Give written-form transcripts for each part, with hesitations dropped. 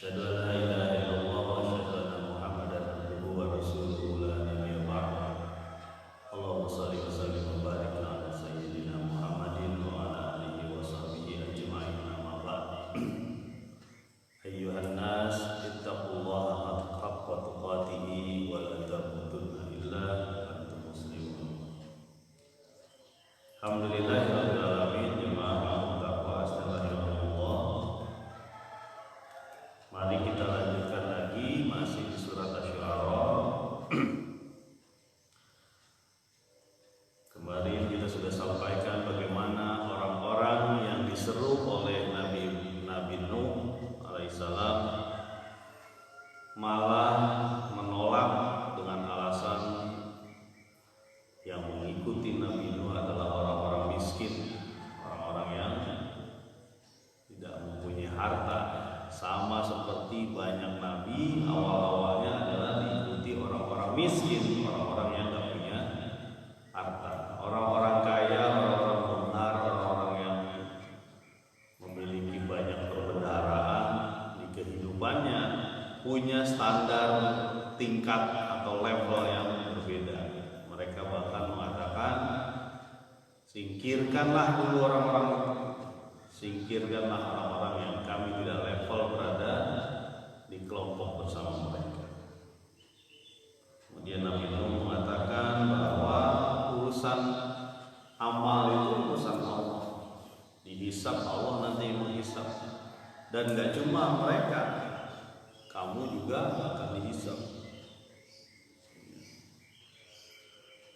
Asyhadu an la ilaha illallah wa asyhadu anna Muhammadan abduhu wa rasuluhu la nabiyya ba'da. Allahumma shalli wa sallim wa barik ala sayyidina Muhammadin wa ala alihi wa sahbihi ajma'in, amma ba'd. Ayyuhan nas ittaqullaha haqqa tuqatih wa la tamutunna illa wa antum muslimun. Alhamdulillahirabbil alamin. Jemaah taqwa astagfirullah. Mari kita lanjutkan lagi masih di surat Asy-Syu'ara. Kemarin kita sudah sampaikan bagaimana orang-orang yang diseru oleh Nabi Nuh alaihissalam malah menolak dengan alasan yang mengikuti Nabi Nuh adalah orang-orang miskin, orang-orang yang tidak mempunyai harta. Sama seperti banyak nabi awal-awalnya adalah diikuti orang-orang miskin, orang-orang yang tidak punya harta. Orang-orang kaya, orang-orang benar, orang-orang yang memiliki banyak perbendaharaan di kehidupannya punya standar tingkat atau level yang berbeda. Mereka bahkan mengatakan, singkirkanlah dulu orang-orang itu. Singkirkanlah orang-orang yang kami tidak level berada di kelompok bersama mereka. Kemudian Nabi Nuh mengatakan bahwa urusan amal itu urusan Allah. Dihisab Allah, nanti menghisab. Dan gak cuma mereka, kamu juga akan dihisab.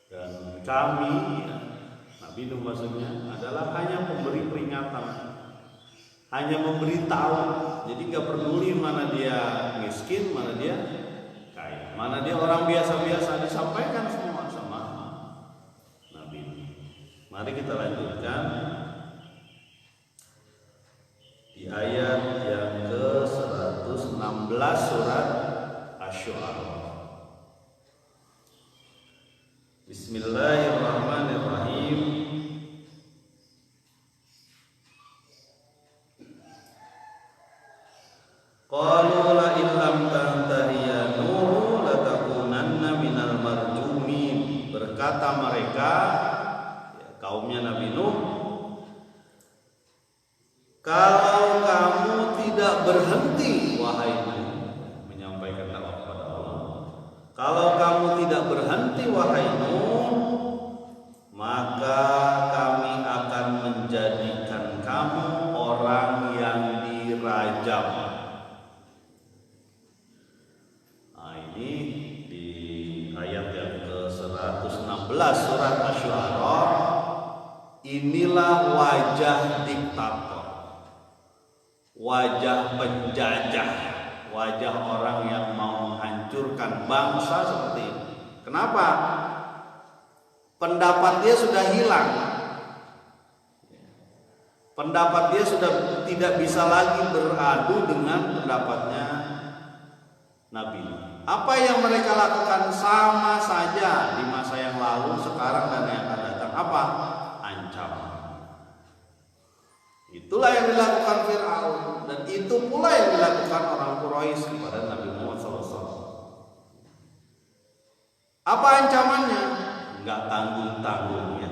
Dan kami, Nabi Nuh maksudnya adalah hanya pemberi peringatan, hanya memberitahu. Jadi gak peduli mana dia miskin, mana dia kaya, mana dia orang biasa-biasa, disampaikan semua sama Nabi Nuh. Mari kita lanjutkan di ayat yang ke-116 surat Asy-Syu'ara. Bismillahirrahmanirrahim. Qalu la illam tantahi ya Nuh latakunanna minal marjumin. Berkata mereka, kaumnya Nabi Nuh, kalau kamu tidak berhenti, wahai Nuh, menyampaikan dakwah kepada Allah, kalau kamu tidak berhenti, wahai Nuh, maka kami akan menjadikan kamu orang yang dirajam. Ini di ayat yang ke-116 surat Asy-Syu'ara. Inilah wajah diktator, wajah penjajah, wajah orang yang mau menghancurkan bangsa seperti ini. Kenapa? Pendapat dia sudah hilang. Pendapat dia sudah tidak bisa lagi beradu dengan pendapatnya Nabi. Apa yang mereka lakukan sama saja di masa yang lalu, sekarang, dan yang akan datang. Apa? Ancaman. Itulah yang dilakukan Fir'aun, dan itu pula yang dilakukan orang Quraisy kepada Nabi Muhammad SAW. Apa ancamannya? Enggak tanggung-tanggungnya.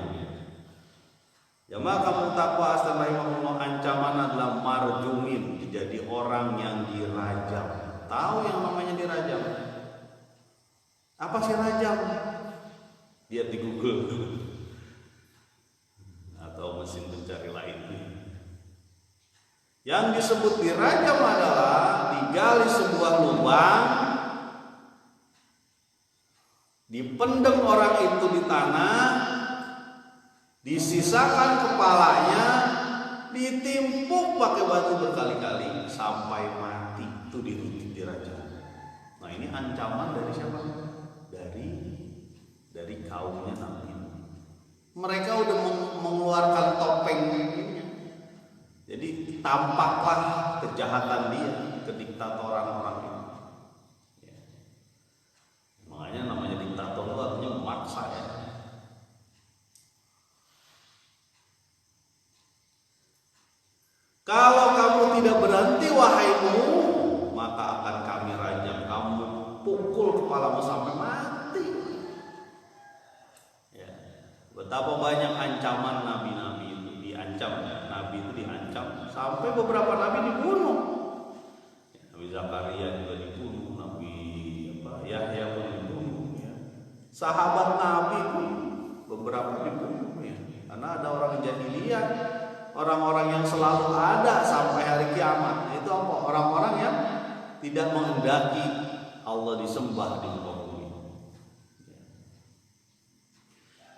Jamaah kamu takwa astagfirullah, ancaman adalah marjumin, jadi orang yang dirajam. Tahu yang namanya dirajam? Apa sih rajam? Lihat di Google atau mesin pencari lainnya. Yang disebut dirajam adalah digali sebuah lubang, dipendem orang itu di tanah, disisakan kepalanya, ditimpuk pakai batu berkali-kali sampai mati. Itu dirajam. Nah, ini ancaman dari siapa? Dari kaumnya Nabi. Mereka udah mengeluarkan topeng ini. Jadi tampaklah kejahatan dia, kediktatoran orang ini. Ya. Makanya namanya diktator itu artinya memaksa, ya. Kalau kamu tidak berhenti, wahai Nuh, maka kepalamu sampai mati. Ya. Betapa banyak ancaman nabi-nabi itu diancam, nabi itu diancam sampai beberapa nabi dibunuh. Nabi Zakaria juga dibunuh, Nabi Yahya pun dibunuh. Ya. Sahabat Nabi pun beberapa dibunuh. Ya. Karena ada orang jahiliyah, orang-orang yang selalu ada sampai hari kiamat. Itu apa? Orang-orang yang tidak menghendaki Allah disembah di muka bumi.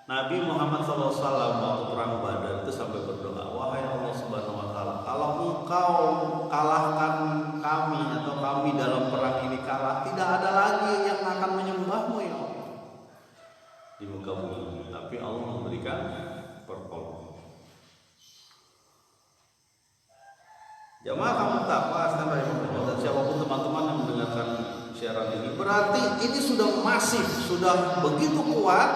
Nabi Muhammad SAW waktu perang Badar itu sampai berdoa, wahai Allah Subhanahu Wa Taala, kalau Engkau kalahkan kami atau kami dalam perang ini kalah, tidak ada lagi yang akan menyembahmu ya Allah di muka bumi. Tapi Allah memberikan pertolongan. Jamaah kamu tak pasti dan siapapun teman-teman yang mendengarkan siaran ini, berarti ini sudah masif, sudah begitu kuat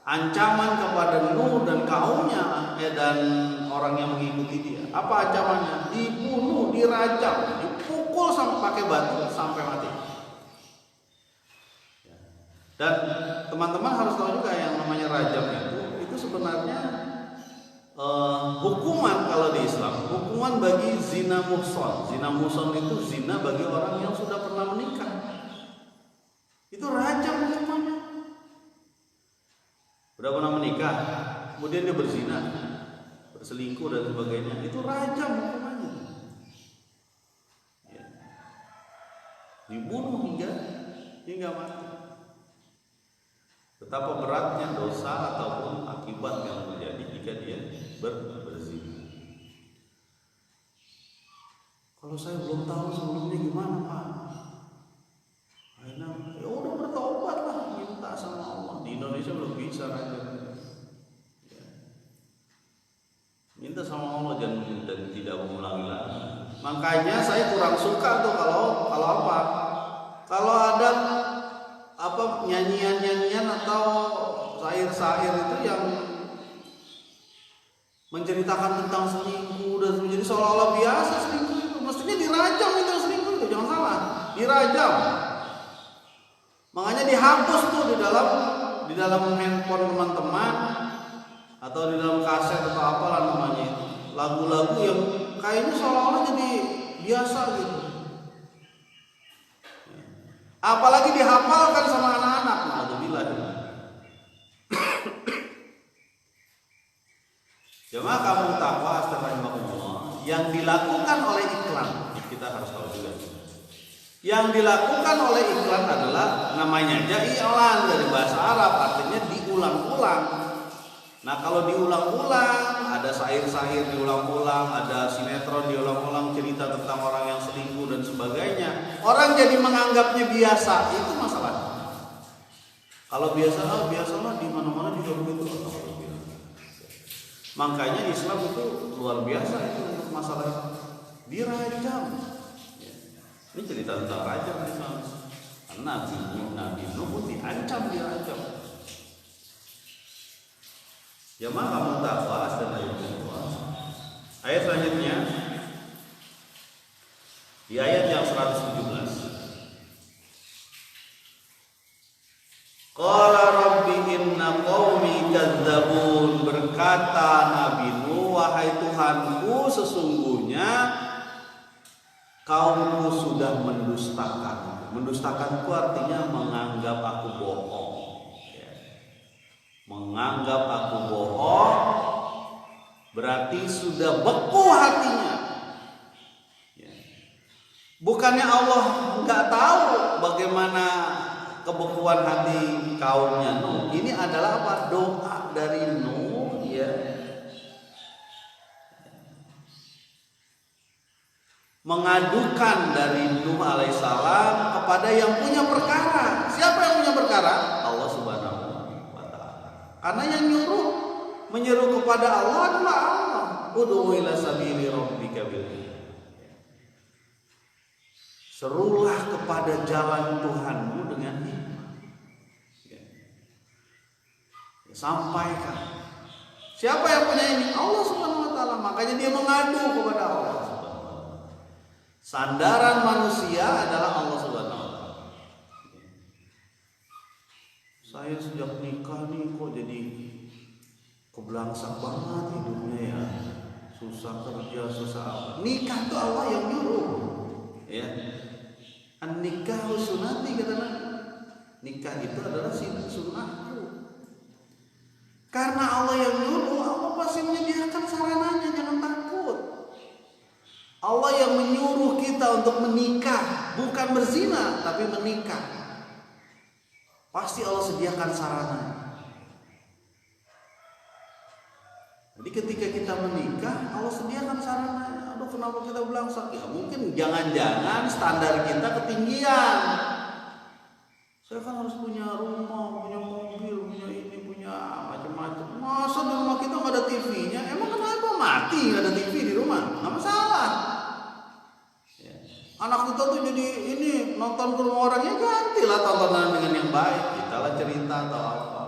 ancaman kepada Nuh dan kaumnya dan orang yang mengikuti dia. Apa ancamannya? Dibunuh, dirajam, dipukul sampai pakai batu sampai mati. Dan teman-teman harus tahu juga yang namanya rajam itu sebenarnya hukuman kalau di Islam, hukuman bagi zina muhson. Zina muhson itu zina bagi orang yang sudah pernah menikah. Itu rajam hukumannya. Udah pernah menikah, kemudian dia berzina, berselingkuh dan sebagainya, itu rajam hukumannya. Ya. Dibunuh hingga mati. Betapa beratnya dosa ataupun akibat yang terjadi jika dia berzina. Kalau saya belum tahu sebelumnya gimana Pak? Akhirnya ya udah bertobat lah, minta sama Allah. Di Indonesia belum bisa aja. Ya. Minta sama Allah dan tidak mengulangi lagi. Makanya saya kurang suka tuh kalau apa? Kalau ada nyanyian-nyanyian atau syair-syair itu yang menceritakan tentang selingkuh dan menjadi seolah-olah biasa selingkuh itu. Mestinya dirajam itu selingkuh itu, jangan salah, dirajam. Makanya dihapus tuh di dalam handphone teman-teman atau di dalam kaset atau apalah namanya itu. Lagu-lagu yang kayaknya seolah-olah jadi biasa gitu. Apalagi dihafalkan sama anak-anak. Alhamdulillah. Jemaah kamu takwa astagfirullah yang dilakukan oleh iklan. Kita harus tahu juga. Yang dilakukan oleh iklan adalah namanya aja iklan dari bahasa Arab, artinya diulang-ulang. Nah, kalau diulang-ulang, ada syair-syair diulang-ulang, ada sinetron diulang-ulang, cerita tentang orang yang selingkuh dan sebagainya. Orang jadi menganggapnya biasa, itu masalahnya. Kalau biasalah di mana-mana juga begitu. Makanya Islam itu luar biasa itu untuk masalah dirajam. Ini cerita tentang rajam misalnya. Nabi Nuh diancam dirajam. Jamaah kamu takwa astagfirullah. Ayat selanjutnya di ayat yang 117. Qala rabbi inna qaumi kadzabun, berkata Nabi Nuh, wahai Tuhanku, sesungguhnya kaumku sudah mendustakan. Mendustakanku artinya menganggap aku bohong. Menganggap aku bohong berarti sudah beku hatinya. Bukannya Allah nggak tahu bagaimana kebekuan hati kaumnya Nuh. Ini adalah apa? Doa dari Nuh, ya. Mengadukan dari Nuh alaihissalam kepada yang punya perkara. Siapa yang punya perkara? Allah Subhanahu wa Ta'ala. Karena yang menyeru kepada Allah adalah Allah. Ud'u ila sabili rabbika bil hikmah. Serulah kepada jalan Tuhanmu dengan hikmah. Sampaikan. Siapa yang punya ini? Allah Subhanahu wa Ta'ala. Makanya dia mengadu kepada Allah. Sandaran manusia adalah Allah Subhanahu wa Ta'ala. saya sejak nikah nih kok jadi kebelangsak banget hidupnya ya, susah kerja, susah apa. Nikah itu Allah yang nyuruh, ya. An-nikahu sunnati kata Nabi. Nikah itu adalah sunnahku. Karena Allah yang nyuruh, Allah pasti menyediakan sarananya, jangan takut. Allah yang menyuruh kita untuk menikah, bukan berzina, tapi menikah. Pasti Allah sediakan sarana. Jadi ketika kita menikah, Allah sediakan sarana. Aduh, kenapa kita belangsak? Ya mungkin jangan-jangan standar kita ketinggian. Saya kan harus punya rumah, punya mobil, punya ini, punya macam-macam. Masa di rumah kita nggak ada TV-nya? Emang kenapa mati nggak ada TV di rumah? Nggak masalah. Ya. Anak kita tuh jadi ini nonton ke rumah orangnya, gantilah tontonan dengan yang baik. Kita lah cerita atau apa.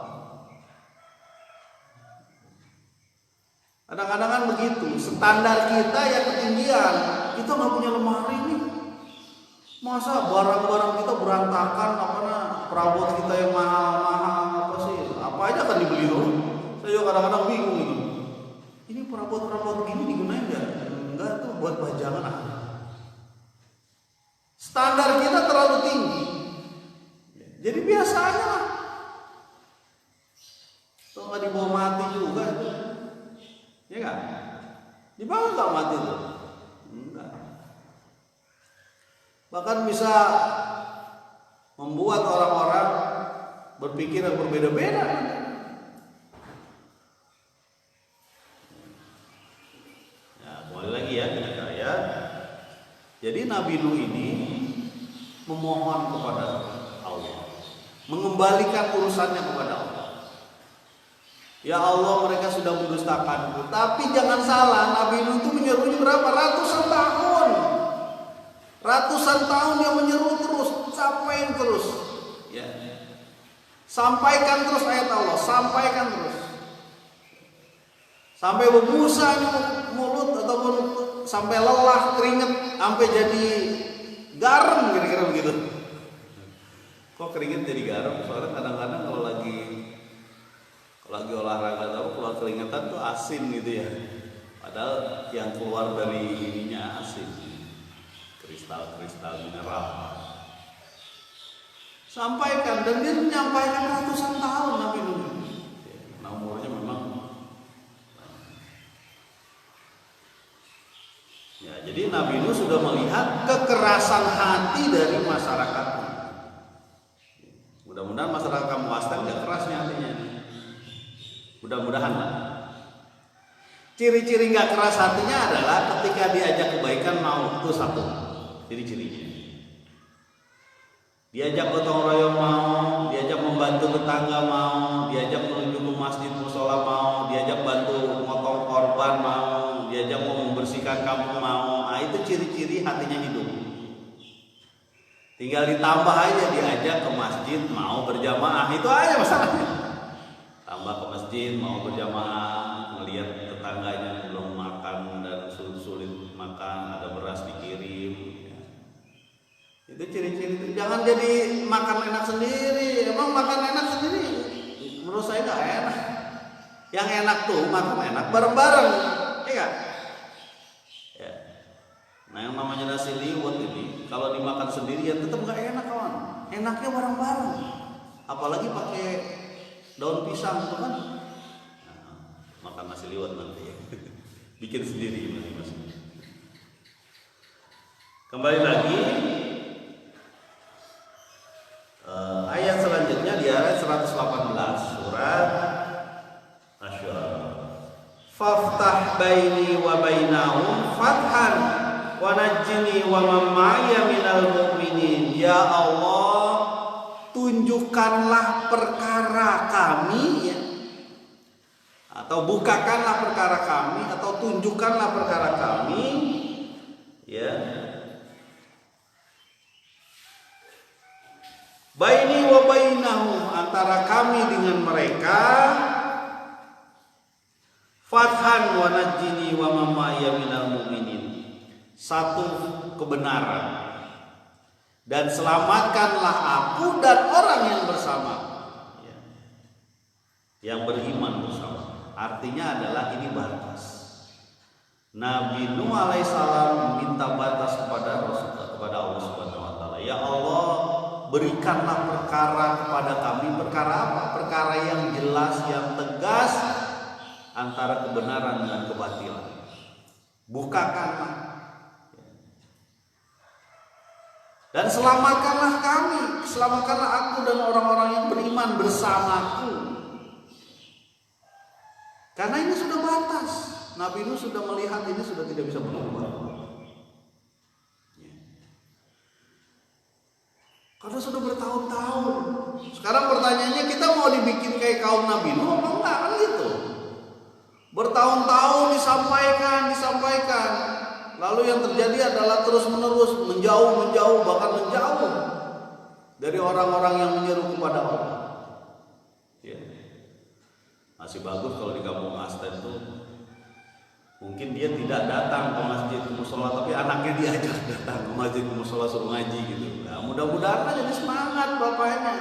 Kadang-kadang kan begitu, standar kita yang ketinggian. Kita nggak punya lemari nih. Masa barang-barang kita berantakan, perabot kita yang mahal-mahal apa sih? Apa aja kan dibeli dulu. Saya juga kadang-kadang bingung gitu. Ini perabot-perabot gini digunain nggak? Enggak, tuh buat pajangan. Standar kita terlalu tinggi. Jadi biasa aja lah. Tuh nggak dibawa mati juga itu. Ya kan? Dibawa nggak mati tuh? Enggak. Bahkan bisa membuat orang-orang berpikir yang berbeda-beda. Ya, kembali lagi ya kita ya. Jadi Nabi Nuh ini memohon kepada Allah, mengembalikan urusannya kepada Allah. Ya Allah, mereka sudah mendustakanku. Tapi jangan salah, Nabi Nuh itu menyerunya berapa? Ratusan tahun. Ratusan tahun dia menyeru terus, sampaikan terus. Ya. Sampaikan terus ayat Allah, sampaikan terus. Sampai berbusa mulut ataupun sampai lelah, keringet, sampai jadi garam kira-kira begitu. Kok keringet jadi garam? Soalnya kadang-kadang kalau lagi olahraga atau keluar keringetan tuh asin gitu ya. Padahal yang keluar dari ininya asin. Kristal-kristal mineral. Sampaikan, dan dia menyampaikan ratusan tahun Nabi Nuh. Nah, umurnya memang ya, jadi Nabi Nuh sudah melihat kekerasan hati dari masyarakatnya. Mudah-mudahan masyarakat kamu Western gak kerasnya hatinya. Mudah-mudahan lah. Ciri-ciri gak keras hatinya adalah ketika diajak kebaikan mau, itu satu. Ciri-cirinya. Diajak gotong royong mau, diajak membantu tetangga mau, diajak menuju ke masjid musola mau, diajak bantu motong korban mau, diajak mau membersihkan kampung mau. Nah, itu ciri-ciri hatinya hidup. Tinggal ditambah aja diajak ke masjid mau berjamaah, itu aja masalahnya. Tambah ke masjid mau berjamaah, ngelihat tetangganya belum makan dan sulit makan, ada beras dikirim. Itu ciri-ciri itu. Jangan jadi makan enak sendiri. Emang makan enak sendiri menurut saya gak enak. Yang enak tuh makan enak bareng-bareng, ya gak? Ya. Nah, yang namanya nasi liwet ini kalau dimakan sendirian tetap gak enak, kawan. Enaknya bareng-bareng. Apalagi pakai daun pisang tuh kan. Nah, makan nasi liwet nanti ya. Bikin sendiri nanti Mas. Kembali lagi. Ayat selanjutnya di ayat 118 surat Asy-Syura. Faftah baini wa bainahum fathan wa najjini wa man ma'aya minal mu'minin. Ya Allah, tunjukkanlah perkara kami ya. Atau bukakanlah perkara kami, atau tunjukkanlah perkara kami ya. Baini wa bainahum, antara kami dengan mereka, fathan wa najjini wa man ma'aya minal mu'minin, satu kebenaran, dan selamatkanlah aku dan orang yang bersama. yang beriman bersama. Artinya adalah ini batas. Nabi Nuh alaihissalam minta batas kepada Allah Subhanahu wa taala. Ya Allah, berikanlah perkara kepada kami. Perkara apa? Perkara yang jelas, yang tegas antara kebenaran dan kebatilan. Bukakanlah dan selamatkanlah kami, selamatkanlah aku dan orang-orang yang beriman bersamaku. Karena ini sudah batas. Nabi Nuh sudah melihat ini sudah tidak bisa berubah. Karena sudah bertahun-tahun. Sekarang pertanyaannya, kita mau dibikin kayak kaum Nabi Nuh apa enggak, kan gitu. Bertahun-tahun disampaikan. Lalu yang terjadi adalah terus-menerus menjauh, bahkan menjauh dari orang-orang yang menyeru kepada Allah. Ya. Masih bagus kalau di kampung Asten itu mungkin dia tidak datang ke masjid, ke musola, tapi anaknya diajak datang ke masjid, ke musola, suruh ngaji gitu. Nah, mudah-mudahan aja jadi semangat bapaknya.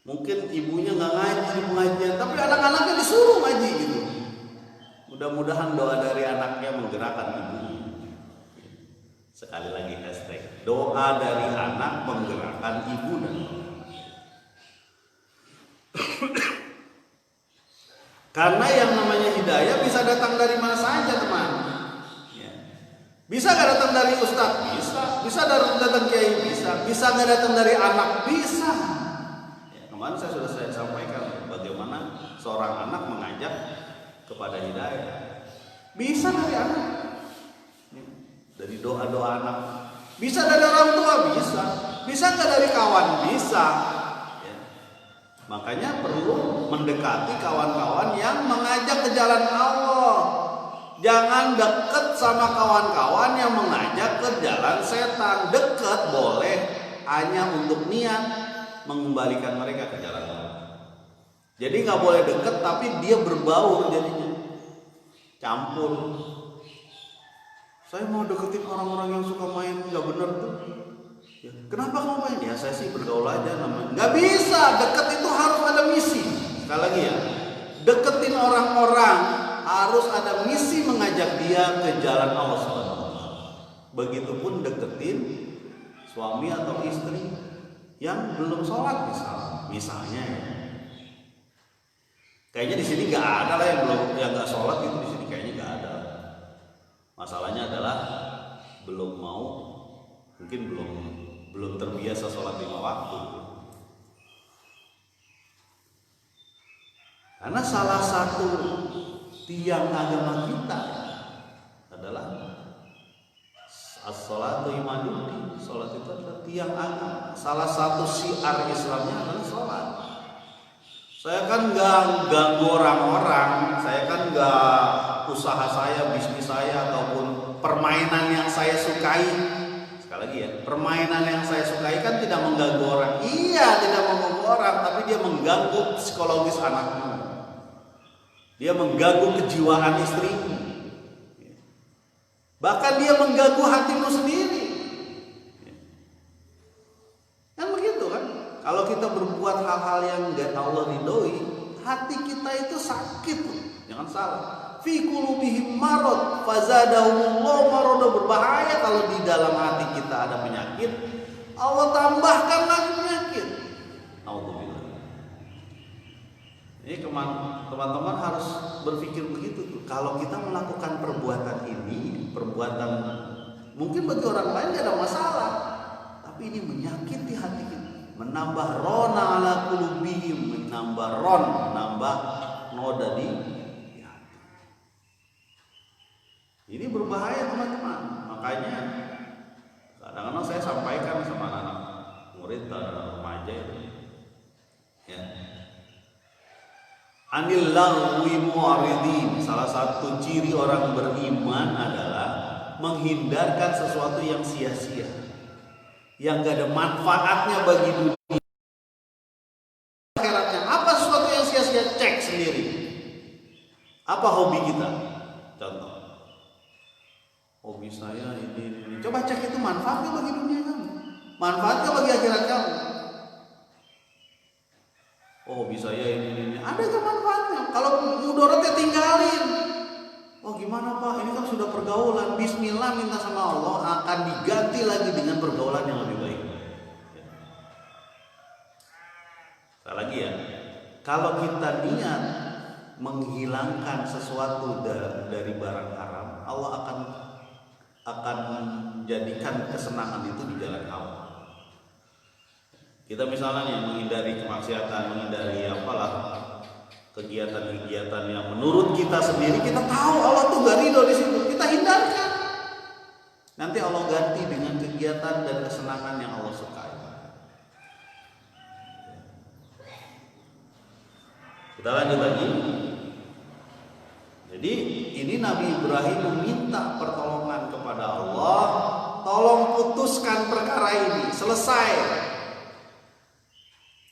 Mungkin ibunya nggak ngaji di pengajian, tapi anak-anaknya disuruh ngaji gitu. Mudah-mudahan doa dari anaknya menggerakkan ibunya. Sekali lagi hashtag doa dari anak menggerakkan ibu dan karena yang namanya hidayah bisa datang dari mana saja, teman. Ya. Bisa nggak datang dari ustadz? Bisa datang kiai? Bisa nggak datang dari anak? Bisa. Ya, kemarin saya sampaikan bagaimana seorang anak mengajak kepada hidayah. Bisa dari anak, dari doa-doa anak. Bisa dari orang tua, bisa nggak dari kawan? Bisa. Makanya perlu mendekati kawan-kawan yang mengajak ke jalan Allah. Jangan deket sama kawan-kawan yang mengajak ke jalan setan. Deket boleh, hanya untuk niat mengembalikan mereka ke jalan Allah. Jadi nggak boleh deket, tapi dia berbaur jadinya, campur. Saya mau deketin orang-orang yang suka main nggak bener tuh. Ya, kenapa kamu main? Ya saya sih bergaul aja namanya. Nggak bisa, deket itu harus ada misi. Sekali lagi ya, deketin orang-orang harus ada misi mengajak dia ke jalan Allah SWT. Begitupun deketin suami atau istri yang belum sholat misalnya ya. Kayaknya di sini nggak ada lah yang nggak sholat gitu, di sini kayaknya nggak ada. Masalahnya adalah belum mau, mungkin belum terbiasa sholat 5 waktu. Karena salah satu tiang agama kita adalah as-sholatu imaduddin. Sholat itu adalah tiang agama. Salah satu syiar Islamnya adalah sholat. Saya kan nggak ganggu orang-orang, saya kan nggak usaha saya, bisnis saya ataupun permainan yang saya sukai. Sekali lagi ya, permainan yang saya sukai kan tidak mengganggu orang. Iya, tidak mengganggu orang, tapi dia mengganggu psikologis anakmu. Dia mengganggu kejiwaan istrimu. Bahkan dia mengganggu hatimu sendiri. Kan begitu kan? Kalau kita berbuat hal-hal yang gak Allah ridhoi, hati kita itu sakit. Jangan salah. Fi qulubihim marad fazadahumullahu marada. Berbahaya kalau di dalam hati kita ada penyakit, Allah tambahkan lagi penyakit. Alhamdulillah. Ini teman-teman harus berpikir begitu tuh. Kalau kita melakukan perbuatan ini, perbuatan mungkin bagi orang lain tidak ada masalah, tapi ini menyakiti hati kita. Menambah rona ala qulubihim, menambah noda di hati. Ini berbahaya teman-teman. Makanya kadang-kadang saya sampaikan sama anak-anak murid dan remaja itu, ya. Anil lagwi mu'ridin. Salah satu ciri orang beriman adalah menghindarkan sesuatu yang sia-sia, yang gak ada manfaatnya bagi dunia akhiratnya. Apa sesuatu yang sia-sia? Cek sendiri. Apa hobi kita? Contoh, hobi saya ini. Coba cek itu manfaatnya bagi dunia kamu, manfaatnya bagi akhirat kamu. Oh, gimana Pak? Ini kan sudah pergaulan. Bismillah minta sama Allah akan diganti lagi dengan pergaulan yang lebih baik. Sekali lagi ya, kalau kita niat menghilangkan sesuatu dari barang haram, Allah akan jadikan kesenangan itu di jalan Allah. Kita misalnya nih menghindari kemaksiatan, menghindari apalah kegiatan-kegiatan yang menurut kita sendiri kita tahu Allah tuh gak ridho di situ, kita hindarkan. Nanti Allah ganti dengan kegiatan dan kesenangan yang Allah sukai. Kita lanjut lagi. Jadi ini Nabi Ibrahim meminta pertolongan kepada Allah, tolong putuskan perkara ini, selesai.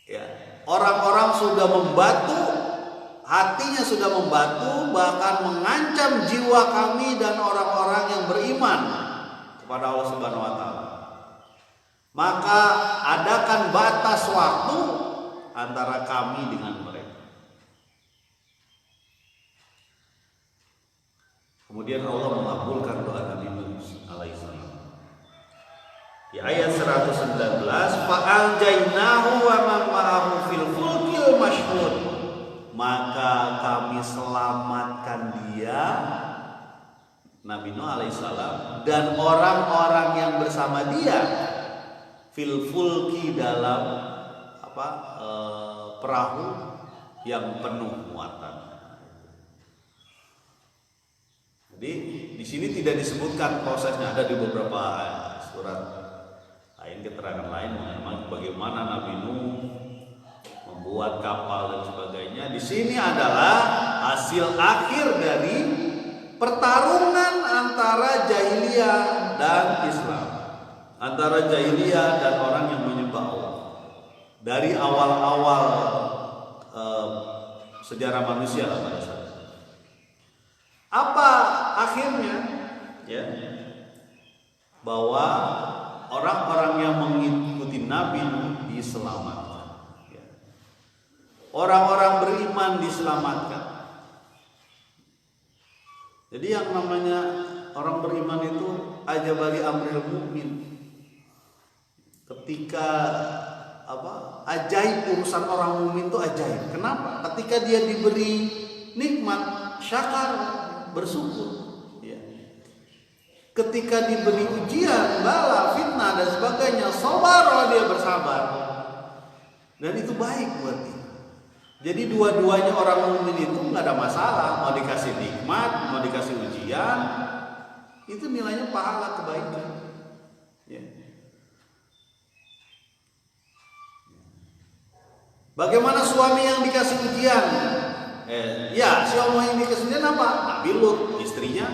Ya, orang-orang sudah membatu, hatinya sudah membatu, bahkan mengancam jiwa kami dan orang-orang yang beriman kepada Allah Subhanahu wa taala. Maka adakan batas waktu antara kami dengan mereka. Kemudian Allah mengabulkan doa Nabi Nuh alaihissalam. Di ayat 119, fa'anjainahu wa man ma'ahu fil fulkil mashhur. Maka kami selamatkan dia, Nabi Nuh alaihissalam, dan orang-orang yang bersama dia fil fulki dalam perahu yang penuh muatan. Jadi di sini tidak disebutkan prosesnya, ada di beberapa surat lain keterangan lain mengenai bagaimana Nabi Nuh membuat kapal dan sebagainya. Di sini adalah hasil akhir dari pertarungan antara jahiliyah dan Islam, antara jahiliyah dan orang yang menyembah Allah. Dari awal-awal sejarah manusia lah pada saat itu. Apa akhirnya? Ya, bahwa orang-orang yang mengikuti Nabi Nuh diselamatkan. Ya. Orang-orang beriman diselamatkan. Jadi yang namanya orang beriman itu ajabali amril mukmin. Ketika ajaib urusan orang mukmin itu ajaib. Kenapa? Ketika dia diberi nikmat, syakar, bersyukur. Ya. Ketika diberi ujian, bala, fitnah dan sebagainya, sabar, dia bersabar. Dan itu baik buat dia. Jadi dua-duanya orang mukmin itu nggak ada masalah, mau dikasih nikmat, mau dikasih ujian, itu nilainya pahala kebaikan. Ya. Bagaimana suami yang dikasih ujian? Ya, si Allah yang dikasih ujian apa? Nabi Lut, istrinya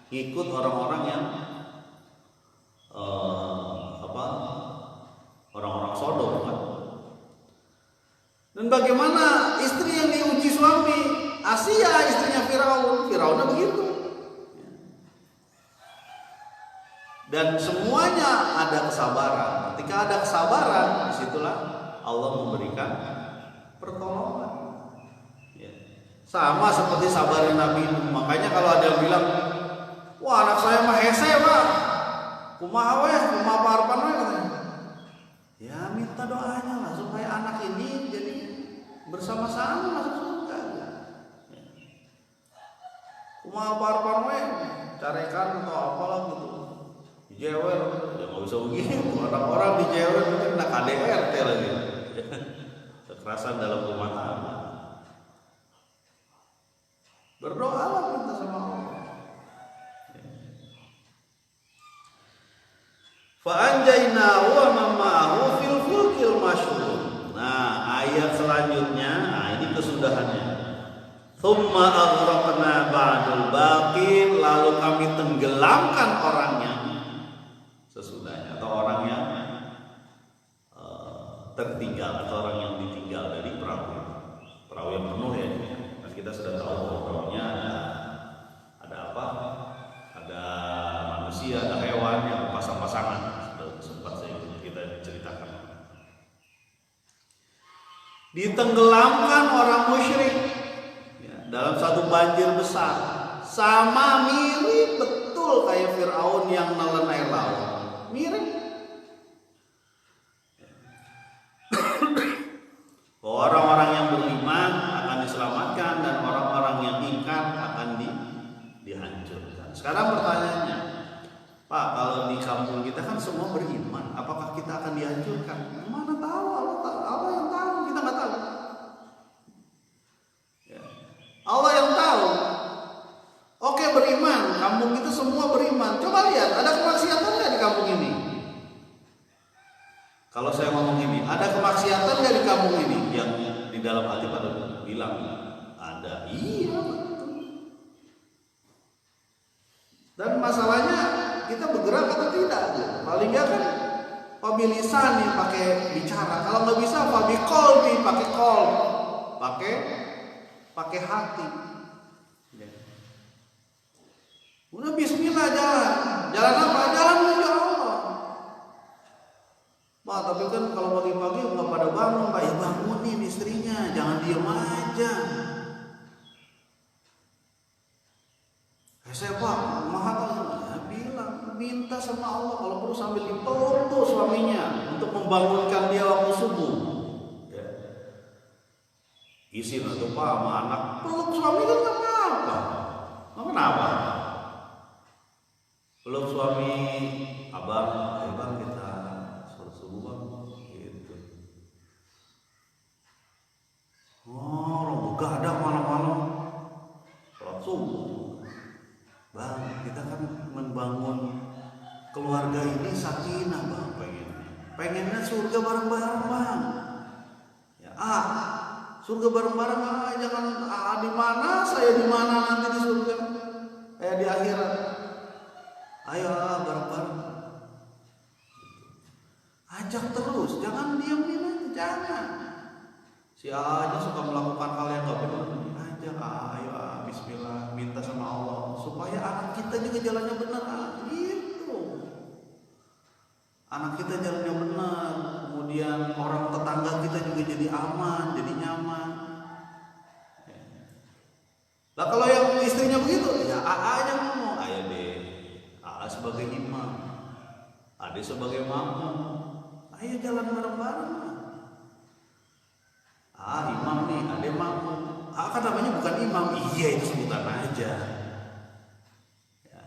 ngikut orang-orang yang orang-orang Sodom kan. Dan bagaimana istri yang diuji suami? Asia, istrinya Firaun. Firaunnya begitu. Dan semuanya ada kesabaran. Ketika ada kesabaran, disitulah Allah memberikan pertolongan. Ya. Sama seperti sabarnya Nabi Nuh. Makanya kalau ada yang bilang, wah anak saya mah hese pak, kumaha weh, kumaha parpan weh katanya. Ya minta doanya lah supaya anak ini jadi bersama-sama masuk surga. Kumaha parpan weh, carekan atau apalah gitu. Dijewer, ya nggak bisa begitu. Orang-orang dijewer mungkin nak KDRT lagi. Kekerasan dalam rumah tangga. Berdoalah minta sama Allah. Fa'anjainahu wa man ma'ahu fil fulkil mashhur. Nah, ayat selanjutnya, ini kesudahannya. Tsumma aghraqna ba'dul baqin, lalu kami tenggelamkan orangnya sesudahnya, atau orang yang tertinggal atau orang yang ditinggal dari perahu yang penuh ya. Dan kita sudah tahu bahwa perahunya ada apa? Ada manusia, ada hewan yang pasang-pasangan. Sudah sempat kita ceritakan. Ditenggelamkan orang musyrik ya, dalam satu banjir besar sama mirip betul kayak Fir'aun yang nelen air laut. Mirip. Orang-orang yang beriman akan diselamatkan dan orang-orang yang ingkar akan dihancurkan. Sekarang pertanyaannya, Pak, kalau di kampung kita kan semua beriman, apakah kita akan dihancurkan? Mana tahu, Allah yang tahu, kita nggak tahu. Ya. Allah yang tahu. Oke, beriman, kampung kita semua beriman. Coba lihat, ada kemaksiatan nggak di kampung ini? Kalau saya ngomong ini, ada kemaksiatan nggak di kampung ini? Yang di dalam hati pada bilang ada. Iya, betul. Dan masalahnya kita bergerak atau tidak? Paling nggak kan pabilisan nih pakai bicara. Kalau nggak bisa pabikol nih pakai call, pakai hati. Udah bismillah jalan apa? Jalan menuju Allah. Pak, tapi kan kalau pagi-pagi nggak pada bangun, Pak, ya bangunin istrinya, jangan diem aja. Saya Pak, bilang minta sama Allah kalau perlu sambil dipeluk tuh suaminya untuk membangunkan dia waktu subuh. Ya. Isin atau Pak sama anak peluk suami kan nggak apa-apa, nggak kenapa. Peluk suami, abang kita sholat subuh bang, gitu. Oh, begadang malam-malam sholat subuh. Bang, kita kan membangun keluarga ini sakinah bang, pengennya surga bareng-bareng bang. Ya, surga bareng-bareng jangan di mana saya di mana nanti di surga, di akhirat. Ayo bareng-bareng. Ajak terus, jangan diamin aja, jangan. Si A aja suka melakukan hal yang gak benar, ajak ayo bismillah, minta sama Allah supaya anak kita juga jalannya benar, gitu. Anak kita jalannya benar, kemudian orang tetangga kita juga jadi aman, jadi nyaman. Lah kalau yang istrinya begitu, ya A aja ngomong, ayo deh, A sebagai imam, Ade sebagai makmum, ayo jalan bareng-bareng. Imam nih, Ade makmum. Kan namanya bukan imam, iya itu sebutan aja. Ya.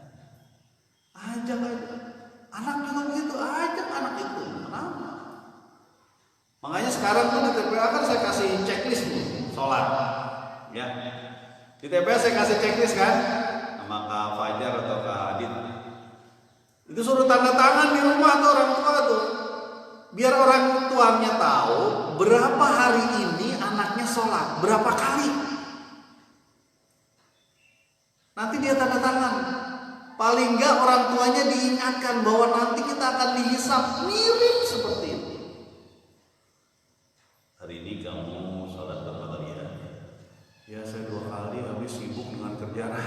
Ajak aja. Anak juga begitu, ajak anak itu. Kenapa? Makanya sekarang tuh di TPA kan saya kasih checklist nih, sholat. Ya. Di TPA saya kasih checklist kan, sama Kak Fajar atau Kak Adit. Itu suruh tanda tangan di rumah tuh orang tua tuh. Biar orang tuanya tahu berapa hari ini anaknya sholat, berapa kali. Nanti dia tanda tangan. Paling enggak orang tuanya diingatkan bahwa nanti kita akan dihisap mirip seperti itu. Hari ini kamu sholat berapa kali ya? Ya saya 2 kali, habis sibuk dengan kerjaan.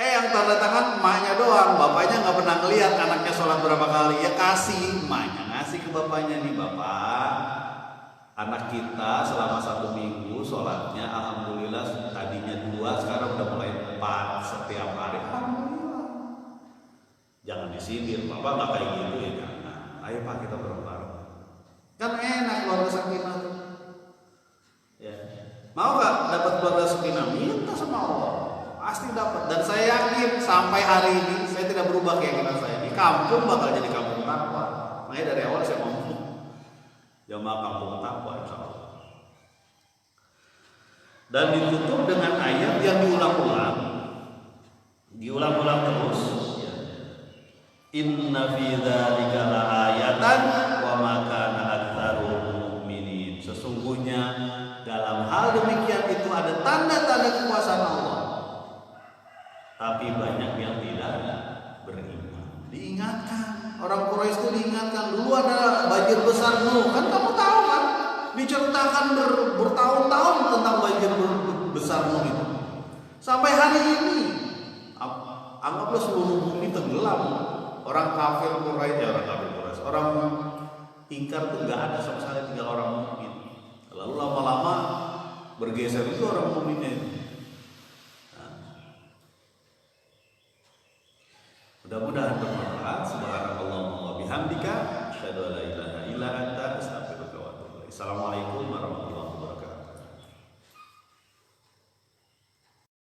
Yang tanda tangan emaknya doang, bapaknya nggak pernah ngeliat anaknya sholat berapa kali. Ya kasih, emaknya ngasih ke bapaknya nih, bapak, anak kita selama 1 minggu sholatnya alhamdulillah tadinya 2, sekarang udah mulai 4 setiap hari. Alhamdulillah. Jangan disindir, bapak nggak kayak gitu ya jangan. Ayo Pak kita bareng-bareng. Kan enak keluarga sakinah tuh. Ya. Mau nggak dapat keluarga sakinah? Minta sama Allah. Pasti dapat, dan saya yakin sampai hari ini saya tidak berubah keyakinan saya. Di kampung bakal jadi kampung takwa. Makanya dari awal saya ngomong jamaah kampung takwa insya Allah. Dan ditutup dengan ayat yang diulang-ulang terus. Inna fi dzalika laayatan wa ma kana aktsaruhum mu'minin. Sesungguhnya dalam hal demikian itu ada tanda-tanda kekuasaan Allah. Tapi banyak yang tidak beriman. Diingatkan, orang Quraisy itu diingatkan. Dulu ada banjir besar Nuh, kan kamu tahu kan? Diceritakan bertahun-tahun tentang banjir besar Nuh itu. Sampai hari ini, anggaplah seluruh bumi tenggelam. Orang kafir Quraisy, orang ingkar tuh nggak ada sama sekali, tinggal orang mukmin. Lalu lama-lama bergeser itu orang mukminnya itu. bihamdika asyhadu an la ilaha illa anta astaghfiruka wa atubu ilaik. Assalamualaikum warahmatullahi wabarakatuh.